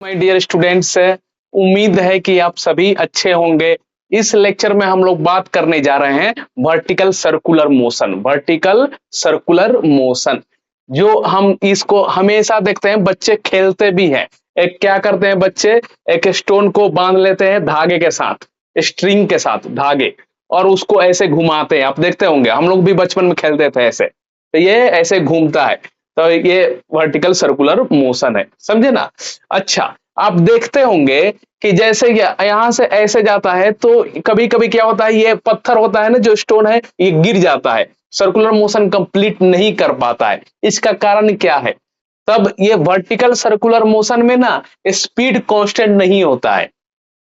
My dear students, उम्मीद है कि आप सभी अच्छे होंगे। इस लेक्चर में हम लोग बात करने जा रहे हैं vertical circular motion. Vertical circular motion जो हम इसको हमेशा देखते हैं, बच्चे खेलते भी हैं। एक क्या करते हैं बच्चे, एक स्टोन को बांध लेते हैं धागे के साथ, स्ट्रिंग के साथ धागे, और उसको ऐसे घुमाते हैं। आप देखते होंगे, हम लोग भी बचपन में खेलते थे ऐसे। तो ये ऐसे घूमता है, तो ये वर्टिकल सर्कुलर मोशन है, समझे ना। अच्छा, आप देखते होंगे कि जैसे यहाँ से ऐसे जाता है, तो कभी कभी क्या होता है, ये पत्थर होता है ना, जो स्टोन है, ये गिर जाता है, सर्कुलर मोशन कंप्लीट नहीं कर पाता है। इसका कारण क्या है? तब ये वर्टिकल सर्कुलर मोशन में ना स्पीड कांस्टेंट नहीं होता है।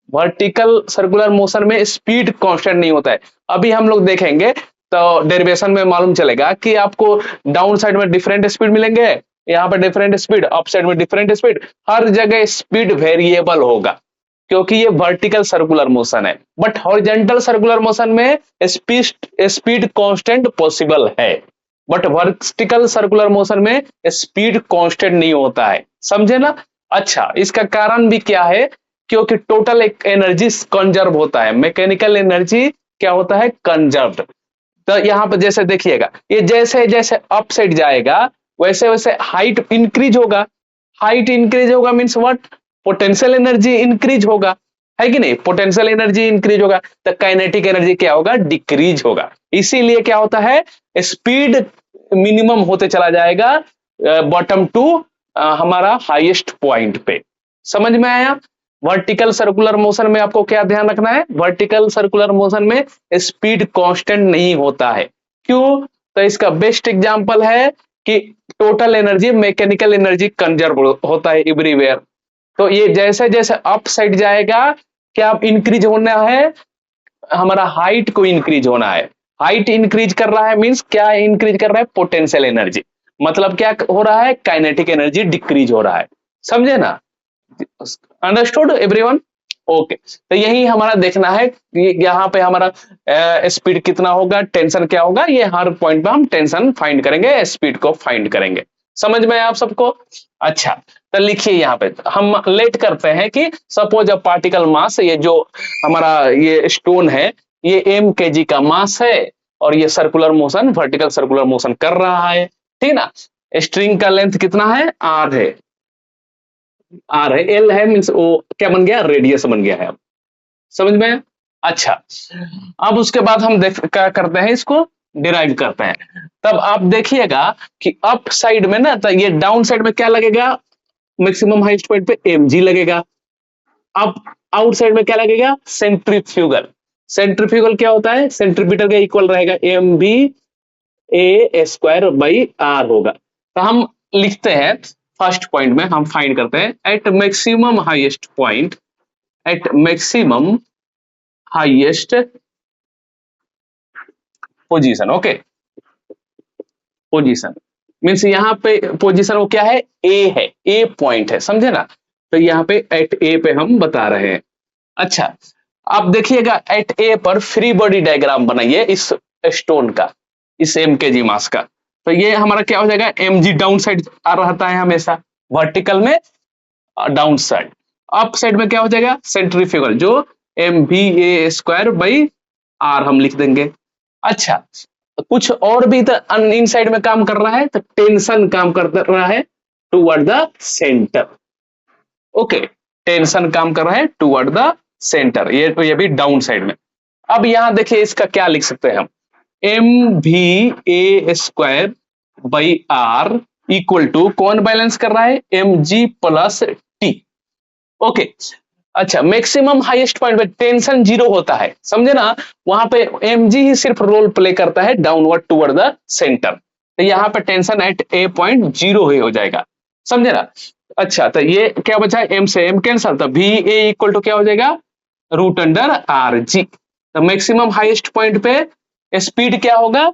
वर्टिकल सर्कुलर मोशन में स्पीड कांस्टेंट नहीं होता है। अभी हम लोग देखेंगे तो डेरिवेशन में मालूम चलेगा कि आपको डाउन साइड में डिफरेंट स्पीड मिलेंगे, यहाँ पे डिफरेंट स्पीड, अप साइड में डिफरेंट स्पीड, हर जगह स्पीड वेरिएबल होगा, क्योंकि ये वर्टिकल सर्कुलर मोशन है। बट हॉरिजॉन्टल सर्कुलर मोशन में स्पीड कांस्टेंट पॉसिबल है, बट वर्टिकल सर्कुलर मोशन में स्पीड कांस्टेंट नहीं होता है, समझे ना। अच्छा, इसका कारण भी क्या है? क्योंकि टोटल एक एनर्जी कंजर्व होता है, मैकेनिकल एनर्जी क्या होता है, कंजर्व्ड। तो यहाँ पर जैसे देखिएगा, ये जैसे जैसे अप साइड जाएगा, वैसे वैसे हाइट इंक्रीज होगा। हाइट इंक्रीज होगा means what? Potential energy increase होगा, है कि नहीं। पोटेंशियल एनर्जी इंक्रीज होगा तो काइनेटिक एनर्जी क्या होगा, डिक्रीज होगा। इसीलिए क्या होता है, स्पीड मिनिमम होते चला जाएगा बॉटम टू हमारा हाईएस्ट पॉइंट पे। समझ में आया? वर्टिकल सर्कुलर मोशन में आपको क्या ध्यान रखना है, वर्टिकल सर्कुलर मोशन में स्पीड कांस्टेंट नहीं होता है। क्यों? तो इसका बेस्ट एग्जांपल है कि total energy, mechanical energy conserve होता है एवरीवेयर। तो ये जैसे जैसे अप साइड जाएगा, क्या इंक्रीज होना है, हमारा हाइट को इंक्रीज होना है। हाइट इंक्रीज कर रहा है मींस क्या इंक्रीज कर रहा है, पोटेंशियल एनर्जी। मतलब क्या हो रहा है, काइनेटिक एनर्जी डिक्रीज हो रहा है। समझे ना? Understood everyone? ओके, तो यही हमारा देखना है कि यहाँ पे हमारा स्पीड कितना होगा, टेंशन क्या होगा, ये हर पॉइंट पे हम टेंशन फाइंड करेंगे, स्पीड को फाइंड करेंगे। समझ में आप सबको? अच्छा, तो लिखिए यहाँ पे हम लेट करते हैं कि सपोज अ पार्टिकल मास, ये जो हमारा ये स्टोन है, ये m kg का मास है, और ये circular motion, vertical circular motion कर रहा है, ठीक ना। स्ट्रिंग का लेंथ कितना है, r है, आर है, एल है, मीन्स वो क्या बन गया, रेडियस बन गया है। अब समझ में? अच्छा, अब उसके बाद हम देख क्या करते हैं, इसको डिराइव करते हैं। तब आप देखिएगा कि अप साइड में ना, तो ये डाउन साइड में क्या लगेगा, मैक्सिमम हाईएस्ट पॉइंट पे mg लगेगा। अब आउट साइड में क्या लगेगा, सेंट्रीफ्यूगल। सेंट्रीफ्यूगल क्या होता है, सेंट्रीपिटल का इक्वल रहेगा mv a square by r होगा। तो हम लिखते हैं, फर्स्ट पॉइंट में हम फाइंड करते हैं at maximum highest point, at maximum highest position. Okay, position means यहाँ पे पोजीशन वो क्या है, ए है, ए पॉइंट है, समझे ना। तो यहाँ पे एट ए पे हम बता रहे हैं। अच्छा, आप देखिएगा एट ए पर फ्री बॉडी डायग्राम बनाइए इस स्टोन का, इस mkg मास का। तो ये हमारा क्या हो जाएगा, mg डाउन साइड आ रहता है हमेशा, वर्टिकल में डाउन साइड, अप साइड में क्या हो जाएगा, सेंट्रीफ्यूगल, जो mva स्क्वायर बाई r हम लिख देंगे। अच्छा, कुछ और भी तो इन साइड में काम कर रहा है, तो टेंशन काम कर रहा है toward the centre. Okay, tension काम कर रहा है टुवर्ड द सेंटर, ये भी डाउन साइड में। अब यहां देखिए, इसका क्या लिख सकते हैं हम, mva square by r equal to, कौन बैलेंस कर रहा है, mg प्लस t। ओके, अच्छा, मैक्सिमम हाईएस्ट पॉइंट पे टेंशन जीरो होता है, समझे ना। वहां पे mg ही सिर्फ रोल प्ले करता है डाउनवर्ड टुवर्ड द सेंटर। तो यहाँ पे tension at a point zero ही हो जाएगा, समझे ना। अच्छा, तो ये क्या बचा है, m से m कैंसल, तो va इक्वल टू क्या हो जाएगा, रूट अंडर आर जी। तो मैक्सिमम हाईएस्ट पॉइंट पे स्पीड क्या होगा,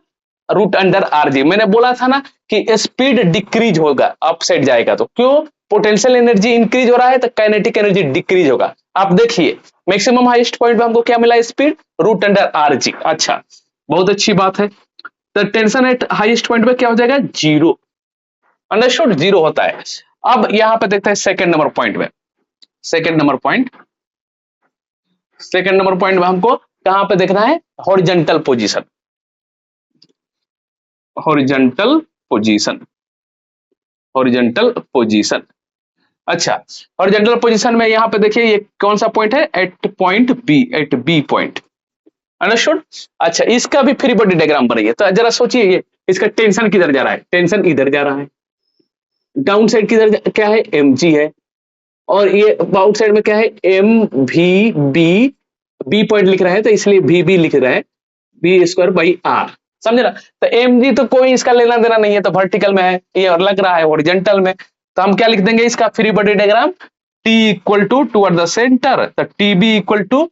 रूट अंडर आर जी। मैंने बोला था ना कि स्पीड डिक्रीज होगा, अप साइड जाएगा तो, क्यों, पोटेंशियल एनर्जी इंक्रीज हो रहा है, तो काइनेटिक एनर्जी डिक्रीज होगा। आप देखिए मैक्सिमम हाईएस्ट पॉइंट पे हमको क्या मिला, speed root under R G. अच्छा, बहुत अच्छी बात है। तो टेंशन एट हाईएस्ट पॉइंट पे क्या हो जाएगा, जीरो। अंडरस्टूड, जीरो होता है। अब यहां पे देखते हैं सेकंड नंबर पॉइंट में, second number point, second number point में हमको कहां पे देखना है, horizontal position, horizontal position, horizontal position. अच्छा, हॉरिजॉन्टल पोजीशन में यहां पे देखिए ये कौन सा पॉइंट है, at point B, at B point, understood. अच्छा, इसका भी फ्री बॉडी डायग्राम बनाइए, तो जरा सोचिए ये इसका टेंशन किधर जा रहा है, टेंशन इधर जा रहा है, डाउन साइड किधर क्या है, एम जी है, और ये आउट साइड में क्या है, M V B, B point लिख रहे हैं तो इसलिए भी बी लिख रहे हैं, बी स्क्वायर बाई आर, समझे ना। तो एम जी तो कोई इसका लेना देना नहीं है, तो वर्टिकल में है, ये और लग रहा है हॉरिजॉन्टल में, तो हम क्या लिख देंगे इसका free body diagram, T equal to toward the centre, तो टी बी इक्वल टू,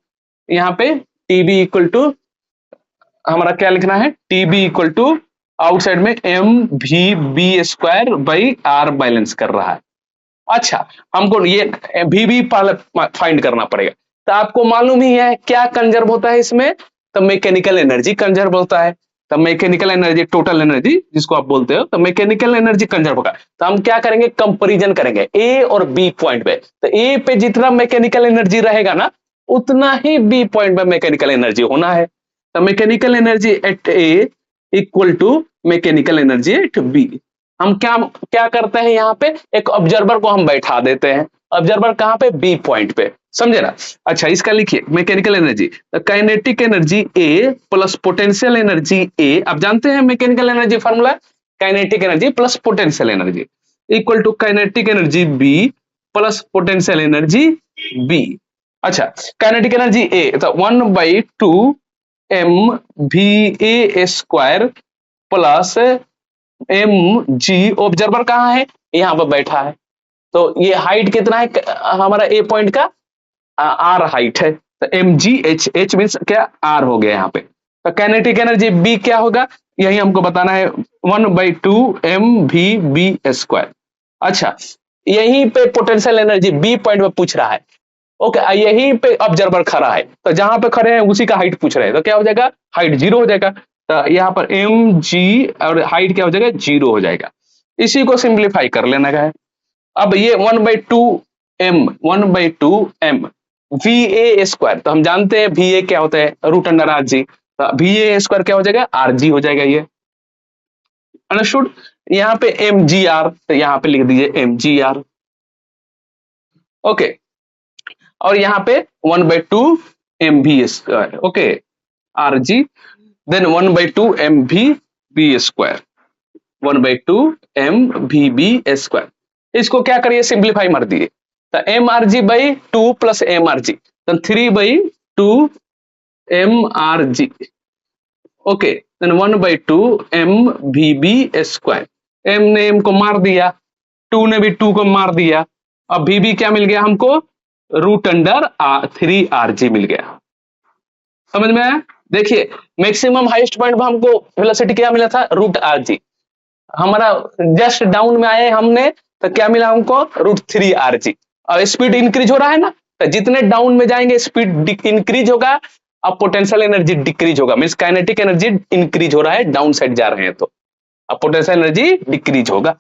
यहाँ पे टी बी इक्वल टू हमारा क्या लिखना है, T B equal to outside में M V B square by R balance कर रहा है। अच्छा, हमको ये भी पहले फाइंड करना पड़ेगा, तो आपको मालूम ही है क्या कंजर्व होता है इसमें, तो मैकेनिकल एनर्जी कंजर्व होता है, तो मैकेनिकल एनर्जी, टोटल एनर्जी जिसको आप बोलते हो, तो मैकेनिकल एनर्जी कंजर्व होगा। तो हम क्या करेंगे, कंपैरिजन करेंगे ए और बी पॉइंट पे, तो ए पे जितना मैकेनिकल एनर्जी रहेगा ना, उतना ही बी पॉइंट पे मैकेनिकल एनर्जी होना है, तो mechanical energy at A equal to mechanical energy at B. हम क्या क्या करते हैं, यहाँ पे एक ऑब्जर्वर को हम बैठा देते हैं, ऑब्जर्वर कहां पे, बी पॉइंट पे, समझे ना। अच्छा, इसका लिखिए mechanical energy, kinetic energy A plus potential energy A, आप जानते हैं mechanical energy formula, kinetic energy plus potential energy equal to kinetic energy B plus potential energy B. अच्छा, काइनेटिक एनर्जी ए तो 1/2 M V A square plus M G, observer कहाँ है, यहाँ पर बैठा है, तो ये हाइट कितना है हमारा ए पॉइंट का, आर हाइट है, तो M G H, H means क्या, आर हो गया यहाँ पे, तो काइनेटिक एनर्जी बी क्या होगा, यही हमको बताना है, 1/2 एम वी बी स्क्वायर। अच्छा, यहीं पे पोटेंशियल एनर्जी बी पॉइंट में पूछ रहा है, ओके, यहीं पे ऑब्जर्वर खड़ा है, तो जहां पे खड़े हैं उसी का हाइट पूछ रहे हैं, तो क्या हो जाएगा, हाइट जीरो हो जाएगा, तो यहाँ पर एम जी और हाइट क्या हो जाएगा, जीरो हो जाएगा। इसी को सिंप्लीफाई कर लेना है। अब ये 1/2 M, 1/2 M V A square, तो हम जानते हैं वी ए क्या होता है, रूट अंडर आर जी, तो वी ए स्क्वायर क्या हो जाएगा, आर जी हो जाएगा ये, अंडरस्टूड। यहाँ पे एम जी आर, तो यहाँ पे लिख दीजिए एम जी आर, ओके, और यहाँ पे 1/2 M V square, okay, R G, then 1/2 M V B square, 1/2 M V B square. इसको क्या करिए, सिंप्लीफाई मार दिए, तो M R G by 2 plus M R G, तो 3/2 M R G, okay, then 1/2 M V B square, M ने M को मार दिया, 2 ने भी 2 को मार दिया, अब भी बी क्या मिल गया हमको, रूट अंडर 3 RG मिल गया, समझ में आया। देखिए मैक्सिमम हाईएस्ट पॉइंट पर हमको वेलोसिटी क्या मिला था, रूट आर जी, हमारा जस्ट डाउन में आए हमने, तो क्या मिला हमको, √3 RG, और स्पीड इंक्रीज हो रहा है ना, तो जितने डाउन में जाएंगे स्पीड इंक्रीज होगा, अब पोटेंशियल एनर्जी डिक्रीज होगा, मींस काइनेटिक एनर्जी इंक्रीज हो रहा है, डाउन साइड जा रहे हैं तो अब पोटेंशियल एनर्जी डिक्रीज होगा,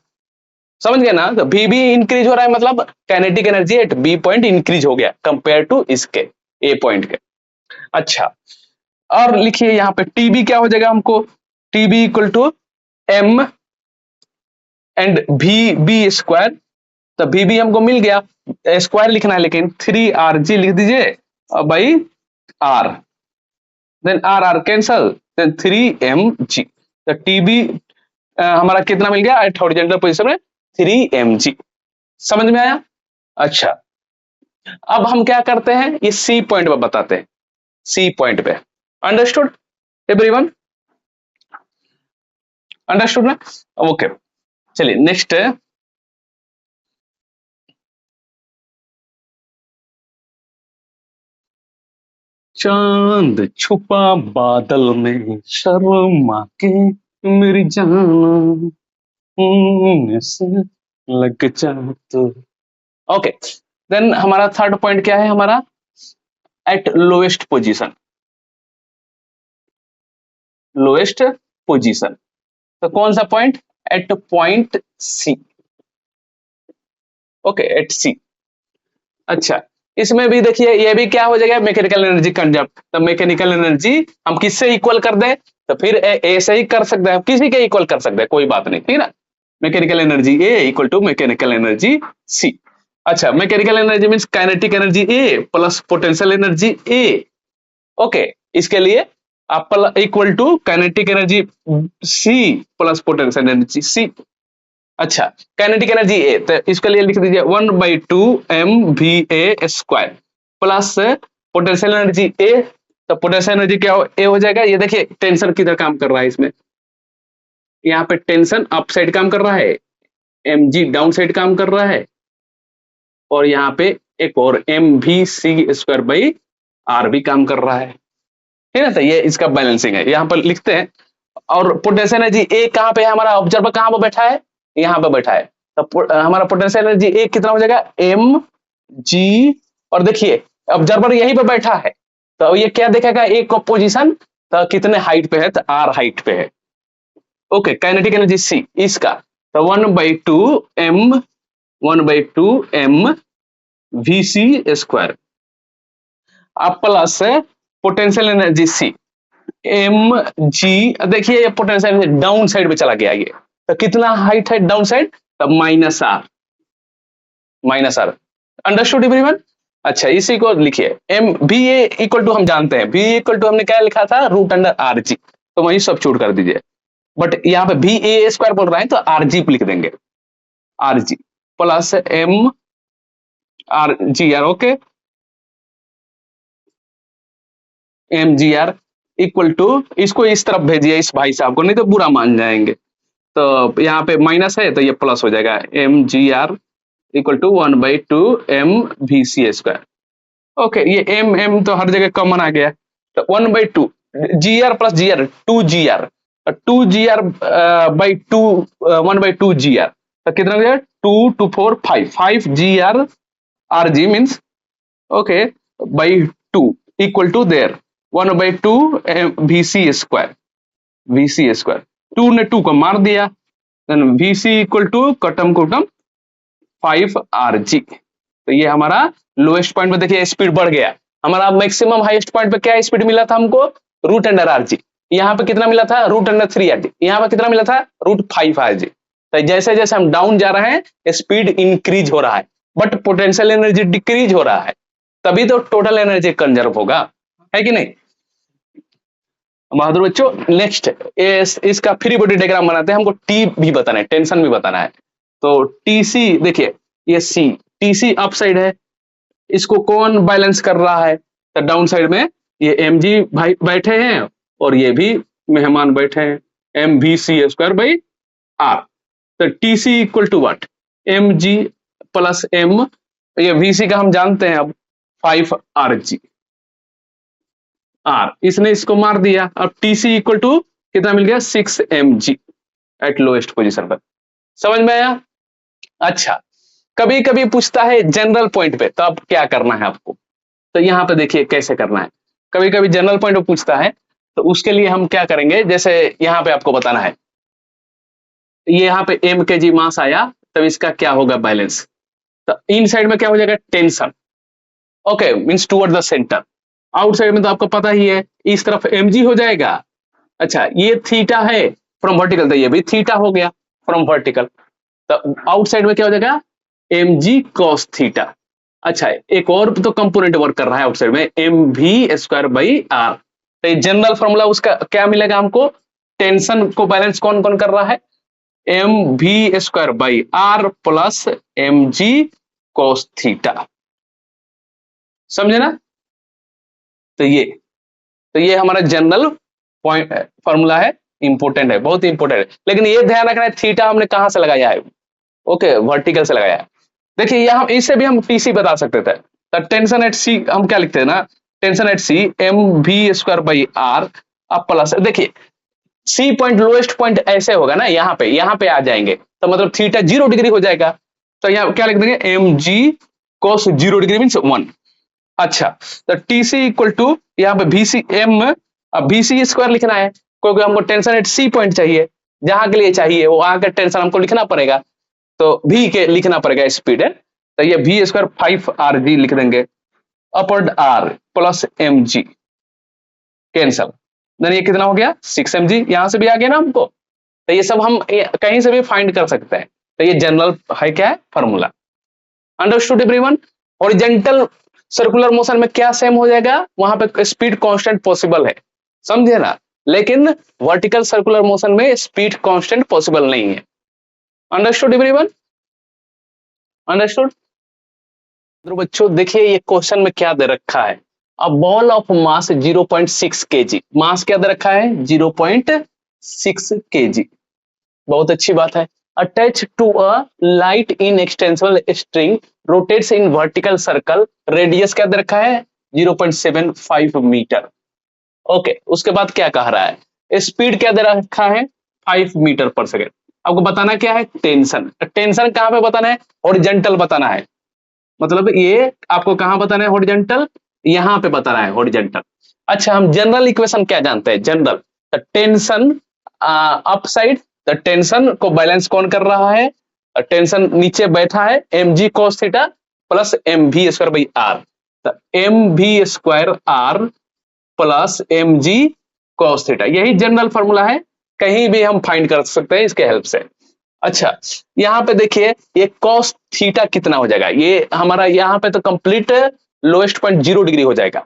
समझ गए ना। तो भी इंक्रीज हो रहा है मतलब kinetic energy at B point increase हो गया कंपेयर टू इसके ए पॉइंट के। अच्छा, और लिखिए यहाँ पे टीबी क्या हो जाएगा हमको, TB equal to M and V B square, तो भी बी हमको मिल गया, स्क्वायर लिखना है लेकिन 3 RG लिख दीजिए by are, then R R cancel, then 3 mg, तो टीबी हमारा कितना मिल गया एट हॉरिजॉन्टल पोजीशन में, 3 mg, समझ में आया। अच्छा, अब हम क्या करते हैं, ये सी पॉइंट पे बताते हैं, सी पॉइंट पे, अंडरस्टूड एवरीवन, अंडरस्टूड ना, ओके। चलिए नेक्स्ट है, चांद छुपा बादल में शर्मा के मेरी जान से लग जा तो, ओके, देन हमारा थर्ड पॉइंट क्या है हमारा, at lowest position, lowest position, तो कौन सा point, at point C, okay, at C, अच्छा, इसमें भी देखिए ये भी क्या हो जाएगा, मैकेनिकल एनर्जी कंजर्व। तो मैकेनिकल एनर्जी हम किससे इक्वल कर दें, तो फिर ए से ही कर सकते हैं, किसी के इक्वल कर सकते हैं, कोई बात नहीं, ठीक है ना। Mechanical energy A equal to mechanical energy C. अच्छा, mechanical energy means kinetic energy A plus potential energy A. Okay, इसके लिए आप equal to kinetic energy C plus potential energy C. अच्छा, काइनेटिक एनर्जी ए, तो इसके लिए लिख दीजिए 1/2 mva² plus potential energy A. तो पोटेंशियल एनर्जी क्या ए हो जाएगा, ये देखिए टेंशन किधर काम कर रहा है इसमें, यहाँ पे टेंशन अप साइड काम कर रहा है, mg डाउन साइड काम कर रहा है, और यहाँ पे एक और mvc²/r भी काम कर रहा है, ठीक है ना। तो ये इसका बैलेंसिंग है, यहाँ पर लिखते हैं। और पोटेंशियल एनर्जी ए कहाँ पे है, हमारा ऑब्जर्वर कहाँ पे बैठा है, यहाँ पे बैठा है। तो हमारा पोटेंशियल एनर्जी ए कितना हो जाएगा, एम जी, और देखिए ऑब्जर्वर यहीं पे बैठा है, तो ये क्या देखेगा, ए को पोजीशन, तो कितने हाइट पे है, तो आर हाइट पे है। ओके, काइनेटिक एनर्जी सी इसका, तो 1/2 m vc², अब plus potential energy C M G. देखिए ये पोटेंशियल एनर्जी डाउन साइड में चला गया, ये तो कितना हाइट है डाउन साइड, तब -r। Understood everyone. अच्छा, इसी को लिखिए M V A equal to, हम जानते हैं वी इक्वल टू हमने क्या लिखा था, √अंडर/r_g, तो वही सब्स्टिट्यूट कर दीजिए। बट यहाँ पे VA² बोल रहा है तो RG लिख देंगे, RG plus MRGR। Okay, MGR equal to, इसको इस तरफ भेजिए इस भाई साहब को, नहीं तो बुरा मान जाएंगे। तो यहाँ पे माइनस है तो ये प्लस हो जाएगा, MGR equal to 1/2 mvc²। Okay, ये m तो हर जगह कॉमन आ गया, तो 1/2 GR plus GR 2GR, 2GR/2 1/2 GR, तो कितना हो गया, 2 2 4 5 GR RG means, okay, by 2 equal to there 1/2 vc²। 2 ने 2 को मार दिया, देन vc इक्वल टू कटम 5rg। तो ये हमारा लोएस्ट पॉइंट पे देखिए स्पीड बढ़ गया हमारा, मैक्सिमम हाईएस्ट पॉइंट पे क्या स्पीड मिला था हमको, √अंडर/rg। यहाँ पे कितना मिला था, √3rg। यहाँ पे कितना मिला था, √5rg। तो जैसे जैसे हम डाउन जा रहे हैं स्पीड इंक्रीज हो रहा है, बट पोटेंशियल एनर्जी डिक्रीज हो रहा है, तभी तो टोटल एनर्जी कंजर्व होगा, है कि नहीं बहादुर बच्चों। नेक्स्ट इसका फ्री बॉडी डायग्राम बनाते हैं, हमको टी भी बताना है, टेंशन भी बताना है। तो टीसी देखिए, ये सी टीसी अप साइड है, इसको कौन बैलेंस कर रहा है, तो डाउन साइड में ये mg भाई बैठे हैं, और ये भी मेहमान बैठे हैं, mvc²/r। तो TC equal to what, mg plus m, ये vc का हम जानते हैं अब 5rg, r इसने इसको मार दिया, अब टीसी इक्वल टू कितना मिल गया, 6 mg एट लोएस्ट पोजीशन पर। समझ में आया। अच्छा, कभी कभी पूछता है जनरल पॉइंट पे, तो अब क्या करना है आपको, तो यहाँ पे देखिए कैसे करना है। कभी कभी जनरल पॉइंट पे पूछता है, तो उसके लिए हम क्या करेंगे, जैसे यहाँ पे आपको बताना है, ये यहाँ पे m kg मास आया, तब इसका क्या होगा बैलेंस, तो इन साइड में क्या हो जाएगा, tension, okay means toward the centre. Outside में तो आपको पता ही है, इस तरफ mg हो जाएगा। अच्छा, ये थीटा है फ्रॉम वर्टिकल, तो ये भी थीटा हो गया फ्रॉम वर्टिकल, तो आउटसाइड में क्या हो जाएगा, mg cos थीटा। अच्छा, एक और तो कंपोनेंट वर्क कर रहा है आउटसाइड में, mv²/r। तो ये जनरल फॉर्मूला उसका क्या मिलेगा हमको, टेंशन को बैलेंस कौन कौन कर रहा है, mv²/r plus mg cos theta. समझे ना। तो ये हमारा जनरल पॉइंट फॉर्मूला है, इंपोर्टेंट है, बहुत इंपोर्टेंट है। लेकिन ये ध्यान रखना है, थीटा हमने कहां से लगाया है, ओके वर्टिकल से लगाया है। देखिए यहाँ इससे भी हम टीसी बता सकते थे, तो टेंशन एट सी हम क्या लिखते हैं ना, टेंशन एट सी mv²/r अब प्लस, देखिए सी पॉइंट लोएस्ट पॉइंट ऐसे होगा ना, यहाँ पे आ जाएंगे, तो मतलब थीटा 0 डिग्री हो जाएगा, तो यहाँ क्या लिख देंगे, mg cos 0 डिग्री मीन्स 1। अच्छा, तो टीसी इक्वल टू यहाँ पे vc m, अब vc² लिखना है, क्योंकि हमको टेंशन एट सी पॉइंट चाहिए, जहां के लिए चाहिए वो वहां का टेंशन हमको लिखना पड़ेगा, तो v के लिखना पड़ेगा स्पीड है, तो ये वी स्क्वायर 5 rg लिख देंगे, upward R plus M G, cancel, then ये कितना हो गया 6 mg, यहां से भी आ गया ना हमको। तो ये सब हम कहीं से भी फाइंड कर सकते हैं। तो ये जनरल है, क्या है formula. Understood everyone. Horizontal circular motion में क्या सेम हो जाएगा, वहां पे स्पीड कांस्टेंट पॉसिबल है, समझे ना, लेकिन वर्टिकल सर्कुलर मोशन में स्पीड कांस्टेंट पॉसिबल नहीं है। Understood everyone, understood. तो बच्चों देखिए ये क्वेश्चन में क्या दे रखा है, a ball of mass 0.6 kg, मास क्या दे रखा है 0.6 kg, बहुत अच्छी बात है। Attach to a light in extensible string rotates in vertical circle, radius क्या दे रखा है 0.75 मीटर। ओके, उसके बाद क्या कह रहा है, स्पीड क्या दे रखा है 5 मीटर पर सेकेंड। आपको बताना क्या है टेंशन, टेंशन कहां पे बताना है, हॉरिजॉन्टल बताना है, मतलब ये आपको कहां बताना है हॉरिजॉन्टल, यहां पे बताना है हॉरिजॉन्टल। अच्छा, हम जनरल इक्वेशन क्या जानते हैं, जनरल टेंशन अप साइड, तो टेंशन को बैलेंस कौन कर रहा है, टेंशन नीचे बैठा है m ji cos theta plus m we square by r, तो m we square r plus M G cos theta, यही जनरल फॉर्मूला है, कहीं भी हम फाइंड कर सकते हैं इसके हेल्प से। अच्छा, यहाँ पे देखिए ये कॉस थीटा कितना हो जाएगा, ये हमारा यहाँ पे तो कंप्लीट लोएस्ट पॉइंट 0 डिग्री हो जाएगा,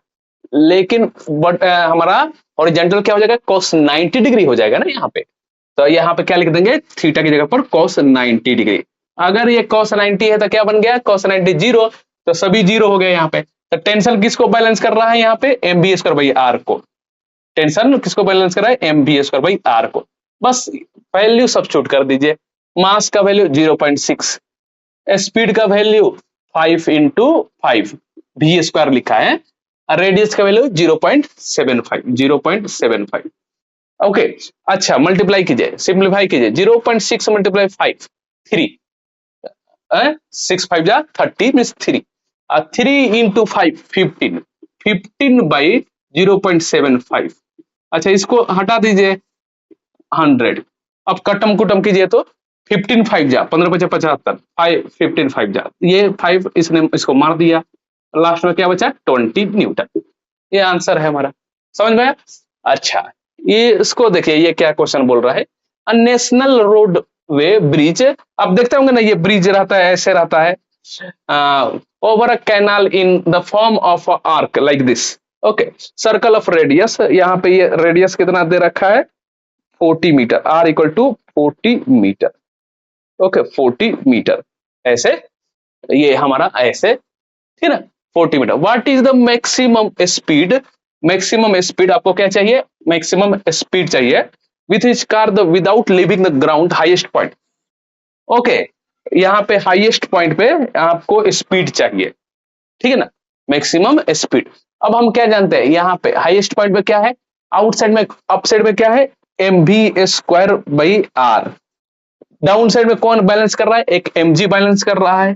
लेकिन बट हमारा हॉरिजॉन्टल क्या हो जाएगा cos 90 डिग्री हो जाएगा ना यहाँ पे। तो यहाँ पे क्या लिख देंगे थीटा की जगह पर cos 90 डिग्री। अगर ये cos 90 है तो क्या बन गया cos 90 जीरो, तो सभी जीरो हो गए यहाँ पे। तो टेंशन किसको बैलेंस कर रहा है यहाँ पे M B square by are को, टेंशन किसको बैलेंस कर रहा है M B square by are को। बस वैल्यू सब्स्टिट्यूट कर दीजिए, मास का वैल्यू 0.6, स्पीड का वैल्यू 5 इंटू 5 वी स्क्वायर लिखा है, रेडियस का वैल्यू 0.75 ओके। अच्छा, मल्टीप्लाई कीजिए, सिंप्लीफाई कीजिए, 0.6 मल्टीप्लाई 5 3, 6 5 जा 30 मीन्स 3, 3 इंटू 5 15, 15 बाई 0.75। अच्छा, इसको हटा दीजिए 100, अब कटम कुटम कीजिए तो 15 5 जा 15 5 75, 5 15 5 जा, ये 5 इसने इसको मार दिया, लास्ट में क्या बचा 20 न्यूटन। ये आंसर है हमारा, समझ में आया? अच्छा, ये इसको देखिए ये क्या क्वेश्चन बोल रहा है, a national road way bridge, आप देखते होंगे ना ये ब्रिज रहता है ऐसे रहता है, over a canal in the form of arc like this, okay, circle of radius, यहाँ पे ये रेडियस कितना दे रखा है 40 metre, R equal to 40 metre, okay 40 metre, ऐसे ये हमारा ऐसे, ठीक है 40 metre. What is the maximum speed, maximum speed आपको क्या चाहिए, मैक्सिमम स्पीड चाहिए with which car the without leaving the ground highest point, okay, यहाँ पे हाईएस्ट पॉइंट पे आपको स्पीड चाहिए, ठीक है ना, मैक्सिमम स्पीड। अब हम क्या जानते हैं यहाँ पे हाईएस्ट पॉइंट पे क्या है, आउटसाइड में अप साइड में क्या है M we square by R, down side में कौन बैलेंस कर रहा है एक एम जी बैलेंस कर रहा है,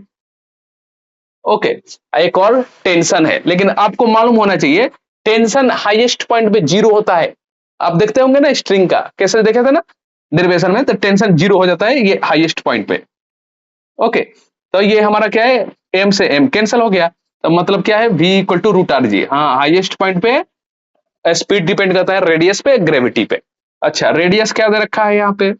ओके। एक और टेंशन है, लेकिन आपको मालूम होना चाहिए टेंशन हाईएस्ट पॉइंट पे 0 होता है, आप देखते होंगे ना स्ट्रिंग का कैसे देखे थे ना डेरिवेशन में, तो टेंशन 0 हो जाता है ये हाईएस्ट पॉइंट पे, ओके। तो ये हमारा क्या है एम से एम कैंसिल हो गया, तो मतलब क्या है v equal to root R G, हाँ हाईएस्ट पॉइंट पे स्पीड डिपेंड करता है रेडियस पे ग्रेविटी पे। अच्छा, रेडियस क्या दे रखा है यहाँ पे,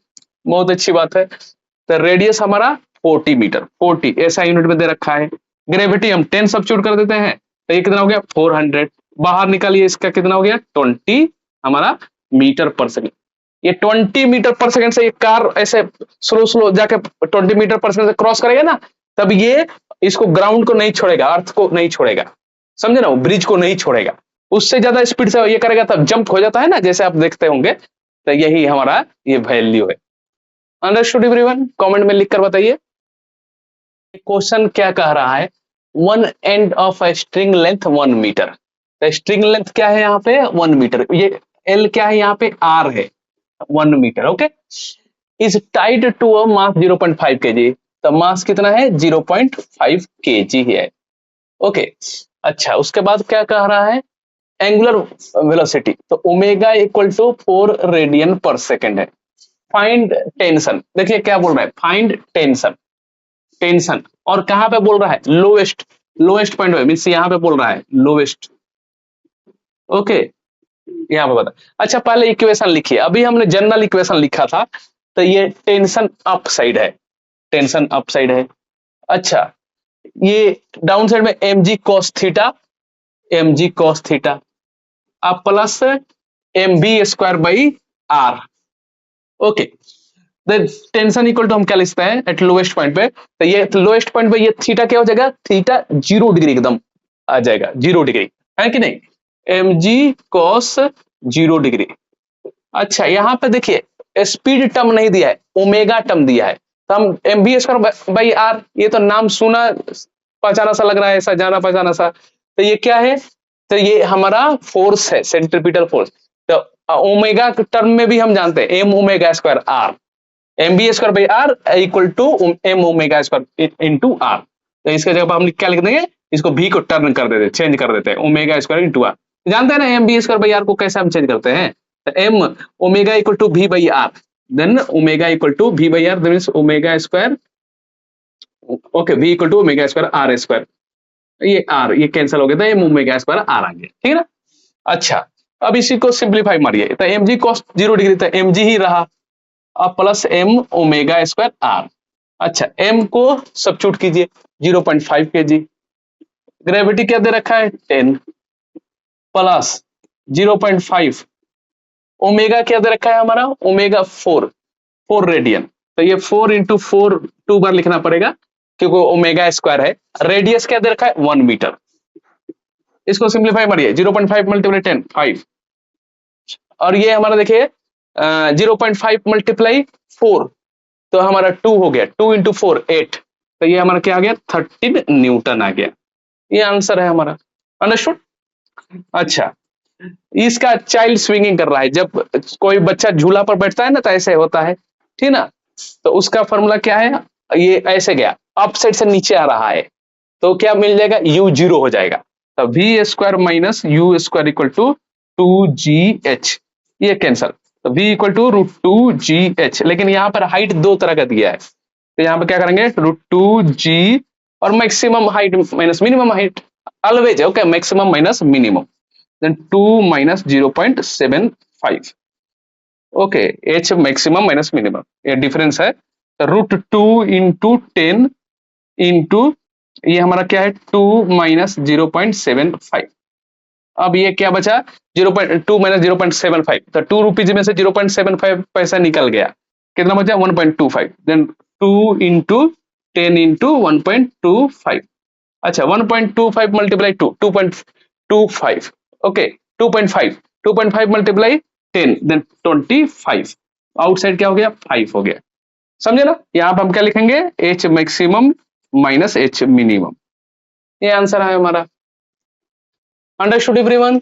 बहुत अच्छी बात है, तो रेडियस हमारा 40 मीटर, 40 ऐसा यूनिट में दे रखा है, ग्रेविटी हम 10 सब्स्टिट्यूट कर देते हैं, तो ये कितना हो गया 400, बाहर निकालिए इसका कितना हो गया 20 हमारा मीटर पर सेकेंड। ये 20 मीटर पर सेकेंड से ये कार ऐसे स्लो स्लो जाके 20 मीटर पर सेकेंड से क्रॉस करेगा ना, तब ये इसको ग्राउंड को नहीं छोड़ेगा, अर्थ को नहीं छोड़ेगा, समझे ना, वो ब्रिज को नहीं छोड़ेगा, उससे ज्यादा स्पीड से ये करेगा तब जंप हो जाता है ना, जैसे आप देखते होंगे, तो यही हमारा ये वैल्यू है। अंडरस्टूड एवरीवन, कमेंट में लिख कर बताइए। क्वेश्चन क्या कह रहा है, one end of a string length 1 metre, तो स्ट्रिंग लेंथ क्या है यहाँ पे 1 मीटर, ये एल क्या है यहाँ पे आर है 1 metre, okay, is tied to a mass 0.5 kg, तो मास कितना है 0.5 kg है, ओके। अच्छा, उसके बाद क्या कह रहा है एंगुलर वेलोसिटी, तो ओमेगा इक्वल टू 4 रेडियन पर सेकेंड है, फाइंड टेंशन, देखिए क्या बोल रहा है फाइंड टेंशन, टेंशन, और कहां पे बोल रहा है, लोएस्ट, लोएस्ट पॉइंट पे, मीन्स यहाँ पे बोल रहा है लोएस्ट। ओके, यहाँ पे बता। अच्छा पहले इक्वेशन लिखिए, अभी हमने जनरल इक्वेशन लिखा था, तो ये टेंशन अप साइड है, टेंशन अप साइड है। अच्छा ये डाउन साइड में एम जी कॉस थीटा, एम जी कॉस थीटा, अब plus m B square by r. Okay, tension equal to हम क्या लिखते हैं एट लोएस्ट पॉइंट पे, तो ये लोएस्ट पॉइंट पे ये थीटा क्या हो जाएगा, थीटा 0 डिग्री एकदम आ जाएगा, 0 डिग्री है कि नहीं, एम जी कॉस 0 डिग्री। अच्छा यहाँ पे देखिए स्पीड टर्म नहीं दिया है, ओमेगा टर्म दिया है, तो हम M B square by R, ये तो नाम सुना पहचाना सा लग रहा है, ऐसा जाना पहचाना सा, तो ये क्या है, तो ये हमारा फोर्स है, सेंट्रीपिटल फोर्स। तो ओमेगा टर्म में भी हम जानते हैं M omega square R, M B square by R equal to M omega square into R. तो इसके जगह हम क्या लिख देंगे, इसको भी को टर्न कर देते, चेंज कर देते हैं, ओमेगा स्क्वायर इंटू आर। जानते हैं ना m B square by are को कैसे हम चेंज करते हैं, M omega equal to v by are, then omega equal to v by r, means omega square, okay v equal to omega square r square, ये r ये cancel हो गया था, एम ओमेगा स्क्वायर आर आ गया, ठीक है ना। अच्छा अब इसी को सिंप्लीफाई मारिए, तो एम जी कॉस 0 डिग्री, तो एम जी ही रहा, अब plus M omega square R. अच्छा एम को सब्स्टिट्यूट कीजिए 0.5 kg, ग्रेविटी क्या दे रखा है 10, प्लस 0.5, ओमेगा क्या दे रखा है हमारा, ओमेगा 4 रेडियन, तो ये 4 इंटू 4 2 बार लिखना पड़ेगा क्योंकि ओमेगा स्क्वायर है, रेडियस क्या दे रखा है 1 मीटर, इसको सिंप्लीफाई मारिए 0.5 मल्टीप्लाई 10 5, और ये हमारा देखिए 0.5 मल्टीप्लाई 4, तो हमारा 2 हो गया, 2 इंटू 4 8, तो ये हमारा क्या आ गया 13 न्यूटन आ गया, ये आंसर है हमारा, अंडरस्टूड। अच्छा इसका चाइल्ड स्विंगिंग कर रहा है, जब कोई बच्चा झूला पर बैठता है ना तो ऐसे होता है, ठीक ना, तो उसका फॉर्मूला क्या है, ये ऐसे गया अप साइड से नीचे आ रहा है, तो क्या मिल जाएगा u 0 हो जाएगा, तो V square minus U square equal to 2gh, ये कैंसल, तो v इक्वल टू √2gh, लेकिन यहाँ पर हाइट दो तरह का दिया है, तो यहाँ पे क्या करेंगे √2g और maximum height minus minimum height, always okay, maximum minus minimum, then 2 minus 0.75, okay h maximum minus minimum, ये डिफरेंस है, √2 इंटू 10 इंटू ये हमारा क्या है 2 माइनस 0.75, अब ये क्या बचा 0.2 माइनस 0.75, तो 2 रुपीज में से 0.75 पैसा निकल गया, कितना बचा 1.25, देन 2 इंटू 10 इंटू 1.25, अच्छा 1.25 multiply 2 2.25, okay 2.5 multiply 10 then 25, outside क्या हो गया 5 हो गया, समझे ना। यहाँ पर हम क्या लिखेंगे h maximum minus h minimum, ये आंसर है हमारा, अंडरस्टूड एवरीवन।